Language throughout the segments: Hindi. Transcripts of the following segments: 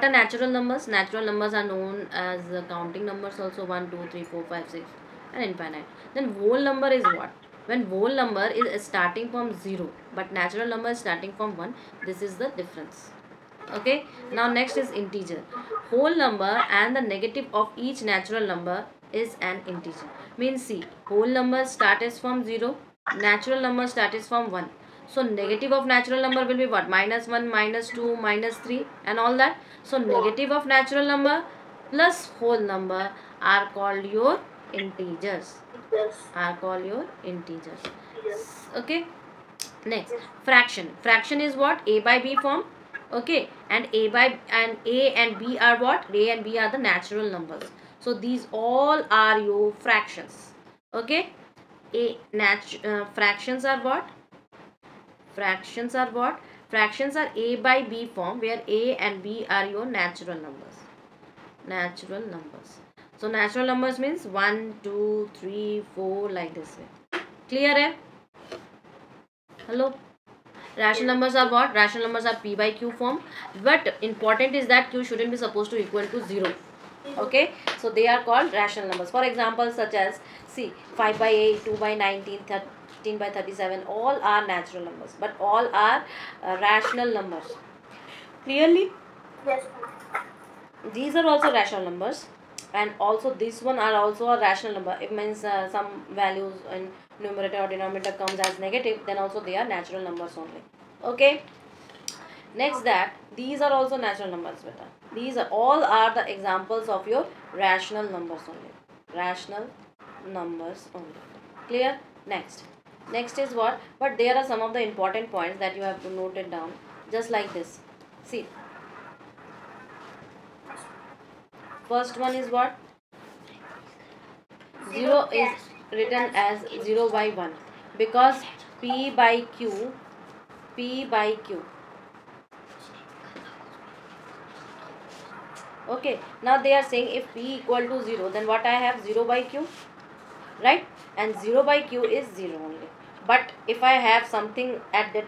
what are natural numbers? Natural numbers are known as counting numbers also, 1 2 3 4 5 6 and infinite. Then whole number is what? When whole number is starting from 0 but natural number is starting from 1, this is the difference. Okay, now next is integer. Whole number and the negative of each natural number is an integer. Means see, whole number starts from 0, natural number starts from 1. So negative of natural number will be what? Minus 1, minus 2, minus 3 and all that. So negative of natural number plus whole number are called your integers. Are called your integers. Okay. Next, fraction. Fraction is what? A by B form. Okay, and A and B are what? A and B are the natural numbers. So these all are your fractions. Okay, fractions are what? Fractions are what? Fractions are A by B form, where A and B are your natural numbers. Natural numbers. So natural numbers means 1 2 3 4 like this way. Clear hai? Hello. Rational numbers are what? Rational numbers are P by Q form, but important is that Q shouldn't be supposed to equal to 0. Okay, so they are called rational numbers. For example, such as see 5 by 8, 2 by 19, 13 by 37, all are natural numbers, but all are rational numbers. Clearly? Yes. These are also rational numbers, and also this one are also a rational number. It means some values in numerator or denominator comes as negative, then also they are natural numbers only. Okay, next, that these are also natural numbers, beta. These are all are the examples of your rational numbers only. Rational numbers only. Clear? Next is what? But there are some of the important points that you have to note it down, just like this. See, first one is what? 0 is written as 0 by 1 because P by Q. Okay, now they are saying if P equal to 0, then what I have? 0 by Q, right? And 0 by Q is 0 only. But if I have something at the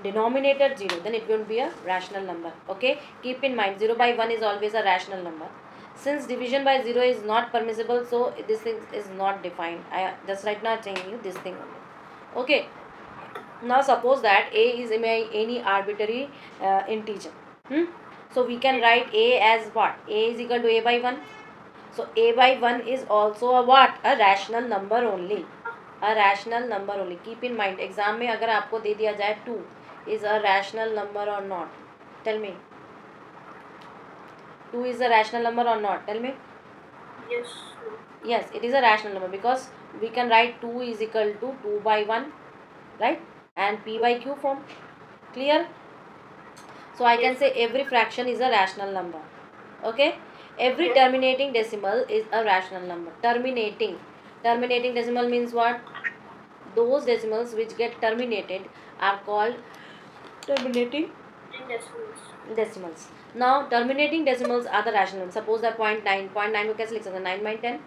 denominator 0, then it won't be a rational number. Okay, keep in mind 0 by 1 is always a rational number. Since division by 0 is not permissible, so this thing is not defined. I just right now telling you this thing only. Okay, now suppose that A is any arbitrary integer. So we can write A as what? A is equal to A by 1. So A by 1 is also a what? A rational number only. A rational number only. Keep in mind, exam में अगर आपको दे दिया जाए 2 is a rational number or not? Tell me. 2 is a rational number or not? Tell me. Yes. Yes, it is a rational number because we can write 2 is equal to 2 by 1, right? And P by Q form. Clear? So I can say every fraction is a rational number. Okay? Every terminating decimal is a rational number. Terminating decimal means what? Those decimals which get terminated are called terminating decimals. Now terminating decimals are the rational numbers. Suppose that 0.9 को कैसे लिख सकते हैं? 9 by 10.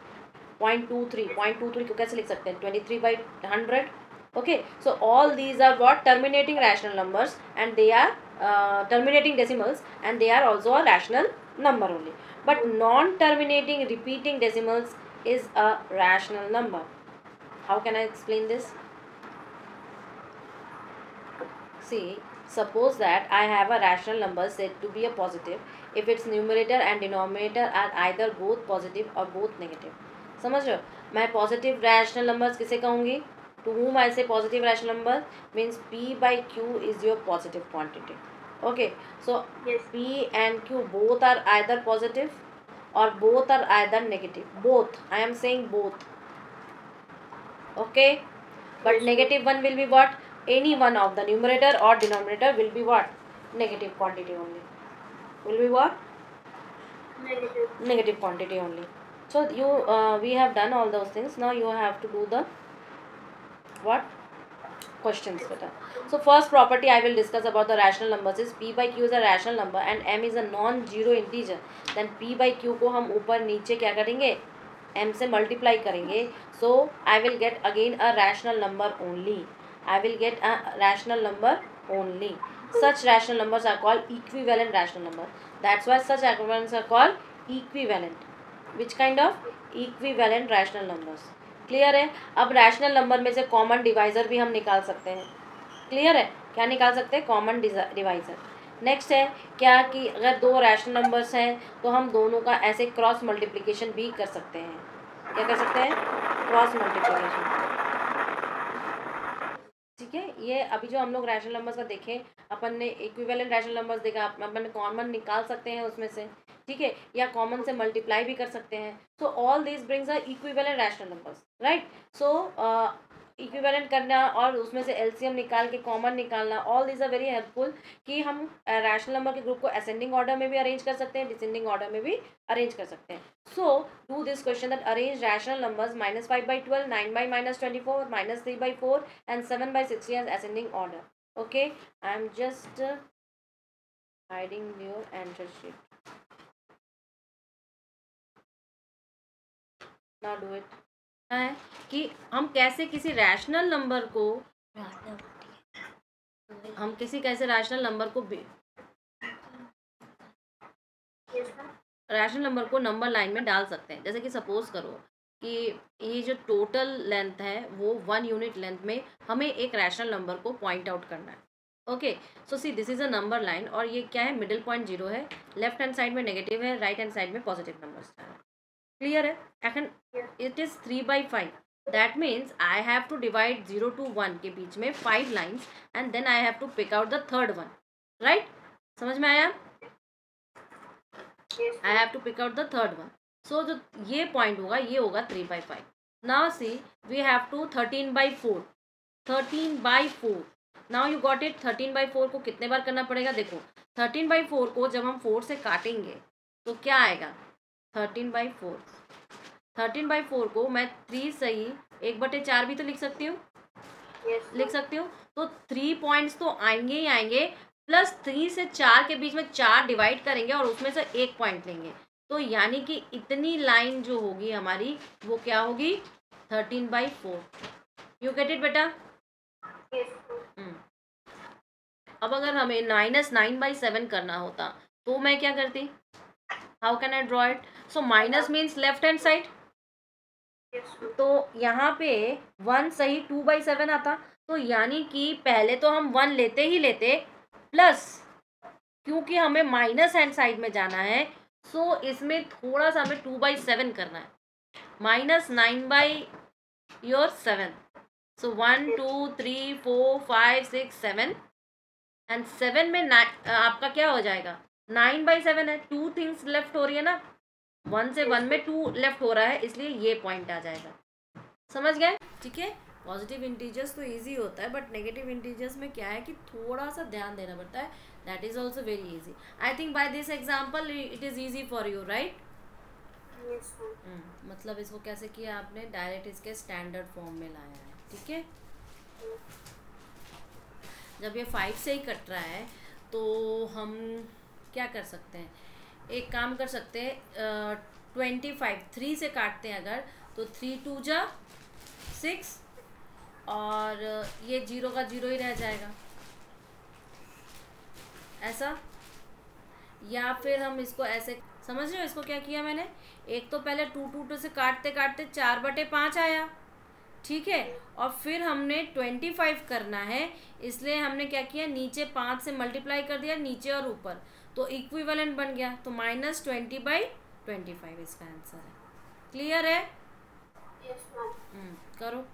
0.23 को कैसे लिख सकते हैं? 23 by 100. Okay, so all these are what? Terminating rational numbers, and they are terminating decimals, and they are also a rational number only. But non-terminating repeating decimals is a rational number. How can I explain this? See, suppose that I have a rational number said to be a positive if its numerator and denominator are either both positive or both negative. समझ रहे हो? मैं positive rational numbers किसे कहूँगी? To whom I say positive rational number means P by Q is your positive quantity. Okay, so yes. P and Q both are either positive or both are either negative. Both. I am saying both. Okay, but yes. Negative one will be what? Any one of the numerator or denominator will be what? Negative quantity only. Will be what? Negative quantity only. So you we have done all those things. Now you have to do the what? Questions better. So first property I will discuss about the rational numbers is P by Q is a rational number and M is a non-zero integer. Then P by Q को हम ऊपर नीचे क्या करेंगे? M से multiply करेंगे. So I will get again a rational number only. I will get a rational number only. such rational numbers are called equivalent rational number. That's why such equivalents are called equivalent. Which kind of? Equivalent rational numbers. Clear है? अब रैशनल नंबर में से कॉमन डिवाइजर भी हम निकाल सकते हैं. क्लियर है? क्या निकाल सकते हैं? Common divisor. नेक्स्ट है क्या कि अगर दो रैशनल नंबर्स हैं तो हम दोनों का ऐसे क्रॉस मल्टीप्लिकेशन भी कर सकते हैं. क्या कर सकते हैं? Cross multiplication. ठीक है. ये अभी जो हम लोग रैशनल नंबर्स का देखें, अपन ने इक्विवेलेंट रैशनल नंबर्स देखा, अपन कॉमन निकाल सकते हैं उसमें से. ठीक है. या कॉमन से मल्टीप्लाई भी कर सकते हैं. So all this brings a equivalent rational numbers, right. So equivalent करना और उसमें से एलसीएम निकाल के कॉमन निकालना, all this are very helpful कि हम रैशनल नंबर के ग्रुप को असेंडिंग ऑर्डर में भी अरेंज कर सकते हैं, डिसेंडिंग ऑर्डर में भी अरेंज कर सकते हैं. So do this question that arrange rational numbers -5/12, 9/-24, -3/4 and 7/60 as ascending order. Okay, I am just hiding your answer sheet. Now do it. है कि हम कैसे किसी रैशनल नंबर को कैसे रैशनल नंबर को रैशनल नंबर को नंबर लाइन में डाल सकते हैं. जैसे कि सपोज करो कि ये जो टोटल लेंथ है वो 1 यूनिट लेंथ में हमें एक रैशनल नंबर को पॉइंट आउट करना है. Okay. So see this is a number line और ये क्या है? मिडिल पॉइंट 0 है, लेफ्ट हैंड साइड में नेगेटिव है, राइट हैंड साइड में पॉजिटिव नंबर है. क्लियर है? And it is 3/5. That means I have to divide 0 to 1 के बीच में 5 lines and then I have to pick out the third one. Right? समझ में आया? I have to pick out the third one. So जो ये पॉइंट होगा ये होगा 3/5. Now see we have to 13/4. 13/4. Now you got it. 13/4 को कितने बार करना पड़ेगा? देखो 13/4 को जब हम 4 से काटेंगे तो क्या आएगा? 13/4. 13/4 को मैं 3 सही 1/4 भी तो लिख सकती हूँ. लिख सकती हूँ. तो 3 पॉइंट्स तो आएंगे ही आएंगे, प्लस 3 से 4 के बीच में 4 डिवाइड करेंगे और उसमें से 1 पॉइंट लेंगे. तो यानी कि इतनी लाइन जो होगी हमारी वो क्या होगी? 13/4. यू गेट इट बेटा? अब अगर हमें -9/7 करना होता तो मैं क्या करती? How can I draw it? So minus means left hand side. तो यहाँ पे 1 सही 2/7 आता. तो यानी कि पहले तो हम 1 लेते ही लेते, प्लस क्योंकि हमें माइनस हैंड साइड में जाना है सो इसमें थोड़ा सा हमें 2/7 करना है. -9/7. सो 1 2 3 4 5 6 7 एंड 7 में आपका क्या हो जाएगा? 9/7 है. 2 थिंग्स लेफ्ट हो रही है ना. 1 से 1 में 2 लेफ्ट हो रहा है, इसलिए ये पॉइंट आ जाएगा. समझ गए? ठीक है. पॉजिटिव इंटीजर्स तो इजी होता है, बट नेगेटिव इंटीजर्स में क्या है कि थोड़ा सा ध्यान देना पड़ता है. That is also very easy. I think by this example it is easy for you, right? मतलब इसको कैसे किया आपने? डायरेक्ट इसके स्टैंडर्ड फॉर्म में लाया है. ठीक है. जब ये 5 से ही कट रहा है तो हम क्या कर सकते हैं? एक काम कर सकते हैं. 25 3 से काटते हैं अगर, तो 3 2 जा 6 और ये 0 का 0 ही रह जाएगा. ऐसा. या फिर हम इसको ऐसे समझ रहे हो? इसको क्या किया मैंने? एक तो पहले 2 2 2 से काटते काटते 4/5 आया. ठीक है. और फिर हमने 25 करना है, इसलिए हमने क्या किया? नीचे 5 से मल्टीप्लाई कर दिया, नीचे और ऊपर, तो इक्विवेलेंट बन गया. तो -20/25 इसका आंसर है. क्लियर है? करो.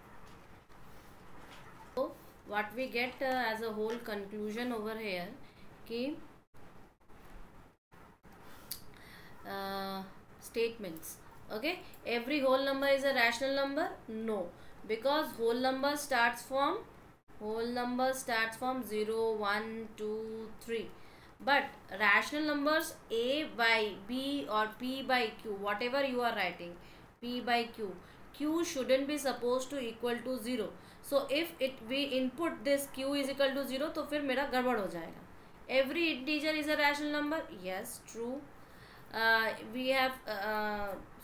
तो what we get as a whole conclusion over here कि statements. Okay, every whole number is a rational number? No, because whole number starts from 0 1 2 3, but rational numbers a by b or p by q, whatever you are writing, p by q shouldn't be supposed to equal to 0. So if we input this q is equal to 0 तो फिर मेरा गड़बड़ हो जाएगा. Every integer is a rational number? Yes, true. We have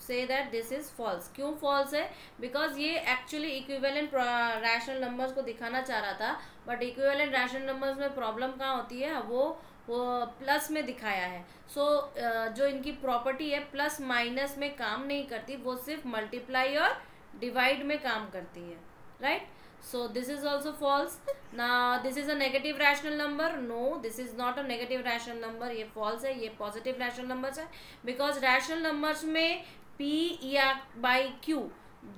say that this is false. क्यों फॉल्स है? बिकॉज ये एक्चुअली इक्विवेलेंट रैशनल नंबर्स को दिखाना चाह रहा था, बट इक्विवेलेंट रैशनल नंबर्स में प्रॉब्लम कहाँ होती है, वो प्लस में दिखाया है। सो जो इनकी प्रॉपर्टी है प्लस माइनस में काम नहीं करती, वो सिर्फ मल्टीप्लाई और डिवाइड में काम करती है, right? So this is also false. Now this is a negative rational number. No, this is not a negative rational number. ये false है, ये positive rational numbers है, because rational numbers में p या by q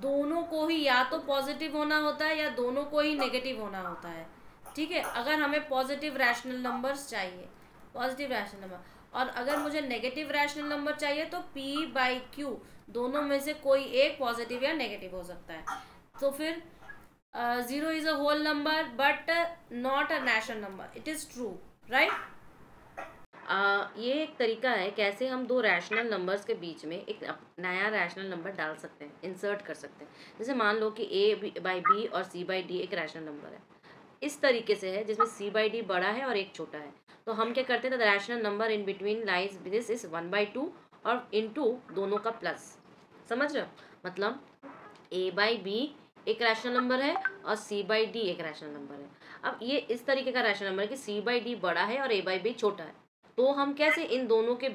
दोनों को ही या तो पॉजिटिव होना होता है या दोनों को ही नेगेटिव होना होता है, ठीक है? अगर हमें पॉजिटिव रैशनल नंबर्स चाहिए, पॉजिटिव रैशनल नंबर, और अगर मुझे नेगेटिव रैशनल नंबर चाहिए तो p बाई q दोनों में से कोई एक पॉजिटिव या नेगेटिव हो सकता है। तो फिर 0 is a whole number but not a rational number. It is true, right? ये एक तरीका है कैसे हम दो रैशनल नंबर्स के बीच में एक नया रैशनल नंबर डाल सकते हैं, इंसर्ट कर सकते हैं। जैसे मान लो कि a बाई बी और c बाई डी एक रैशनल नंबर है, इस तरीके से है जिसमें c बाई डी बड़ा है और एक छोटा है। तो हम क्या करते हैं, the rational number in between lies this is 1/2 और इनटू दोनों का प्लस। समझ रहे हो? मतलब a बाई बी एक रैशनल नंबर है और c बाई डी एक रैशनल नंबर है। अब ये इस तरीके का रैशनल नंबर है कि c बाई डी बड़ा है और a बाई बी छोटा है, तो हम कैसे इन दोनों के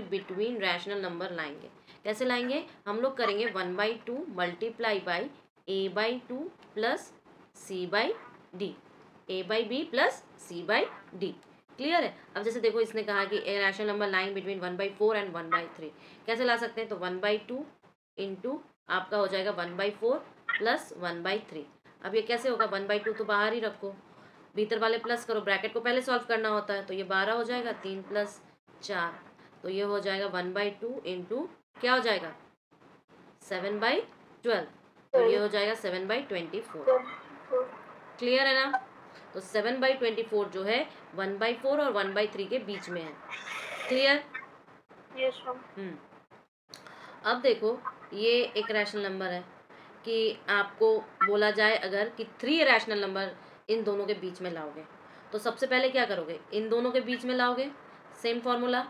बिटवीन रैशनल नंबर लाएंगे? कैसे लाएंगे? हम लोग करेंगे 1/2 multiply by a by 2 plus c by D, a by B plus c by D. Clear है? अब जैसे देखो इसने कहा कि a rational number line between 1/4 and 1/3, कैसे ला सकते हैं? तो 1/2 इंटू आपका हो जाएगा 1/4 प्लस 1/3। अब ये कैसे होगा? 1/2 तो बाहर ही रखो, भीतर वाले प्लस करो, ब्रैकेट को पहले सॉल्व करना होता है, तो ये 12 हो जाएगा, 3 प्लस 4, तो ये हो जाएगा 1/2 इंटू क्या हो जाएगा 7/12, तो ये हो जाएगा 7/24। क्लियर है ना? तो 7/24 जो है 1/4 और 1/3 के बीच में है। क्लियर? Yes ma'am. अब देखो ये एक रैशनल नंबर है कि आपको बोला जाए अगर कि 3 रैशनल नंबर इन दोनों के बीच में लाओगे, तो सबसे पहले क्या करोगे? इन दोनों के बीच में लाओगे, सेम फॉर्मूला,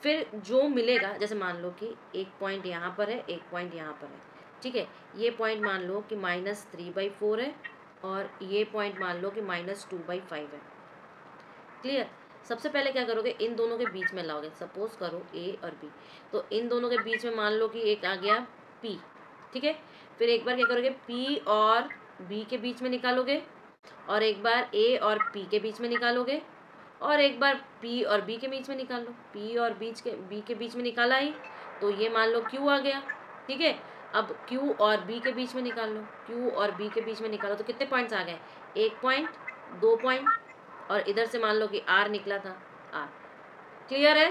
फिर जो मिलेगा, जैसे मान लो कि एक पॉइंट यहाँ पर है, एक पॉइंट यहाँ पर है, ठीक है? ये पॉइंट मान लो कि -3/4 है और ये पॉइंट मान लो कि -2/5 है। क्लियर? सबसे पहले क्या करोगे? इन दोनों के बीच में लाओगे, सपोज करो ए और बी, तो इन दोनों के बीच में मान लो कि एक आ गया पी, ठीक है? फिर एक बार क्या करोगे? पी और बी के बीच में निकालोगे, और एक बार ए और पी के बीच में निकालोगे, और एक बार पी और बी के बीच में निकाल लो। पी और बी के बीच में निकाला ही, तो ये मान लो क्यू आ गया, ठीक है? अब क्यू और बी के बीच में निकाल लो, क्यू और बी के बीच में निकालो, तो कितने पॉइंट्स आ गए? 1 पॉइंट, 2 पॉइंट, और इधर से मान लो कि आर निकला था, आर। क्लियर है?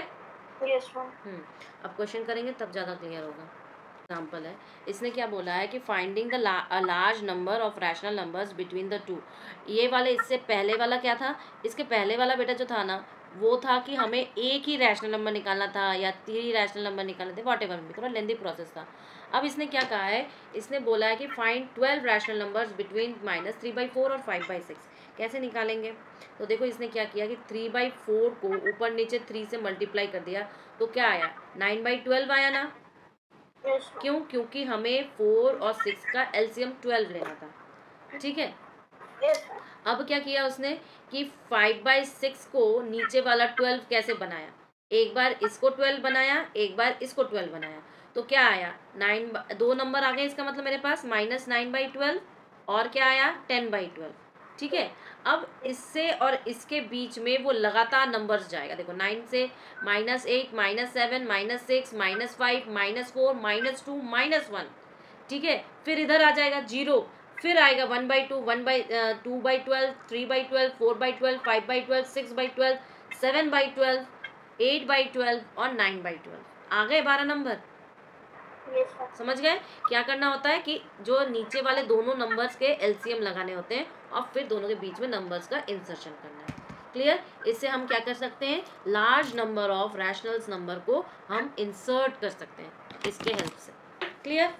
Yes ma'am. अब क्वेश्चन करेंगे तब ज़्यादा क्लियर होगा। एग्जाम्पल है, इसने क्या बोला है कि finding the large number of rational numbers between the two. ये वाले इससे पहले वाला क्या था? इसके पहले वाला बेटा जो था ना, वो था कि हमें एक ही रैशनल नंबर निकालना था या 3 रैशनल नंबर निकालने थे, वॉट एवर, थोड़ा लेंदी प्रोसेस था। अब इसने क्या कहा है? इसने बोला है कि फाइंड 12 रैशनल नंबर्स बिटवीन -3/4 और 5/6। कैसे निकालेंगे? तो देखो इसने क्या किया कि 3/4 को ऊपर नीचे 3 से मल्टीप्लाई कर दिया, तो क्या आया? 9/12 आया ना? क्यों? क्योंकि हमें 4 और 6 का एलसीएम 12 लेना था, ठीक है? अब क्या किया उसने कि 5/6 को नीचे वाला 12 कैसे बनाया? एक बार इसको 12 बनाया, एक बार इसको 12 बनाया, तो क्या आया? 9, 2 नंबर आ गए, इसका मतलब मेरे पास -9/12 और क्या आया? 10/12, ठीक है? अब इससे और इसके बीच में वो लगातार नंबर्स जाएगा। देखो 9 से -8, -7, -6, -5, -4, -2, -1, ठीक है? फिर इधर आ जाएगा 0, फिर आएगा 1/2, 2/12, 3/12, 4/12, 5/12, 6/12, 7/12, 8/12 और 9/12। आ गए 12 नंबर। समझ गए? क्या करना होता है कि जो नीचे वाले दोनों नंबर्स के एलसीएम लगाने होते हैं और फिर दोनों के बीच में नंबर्स का इंसर्शन करना है। क्लियर? इससे हम क्या कर सकते हैं? Large number of rationals number को हम इंसर्ट कर सकते हैं इसके हेल्प से। क्लियर?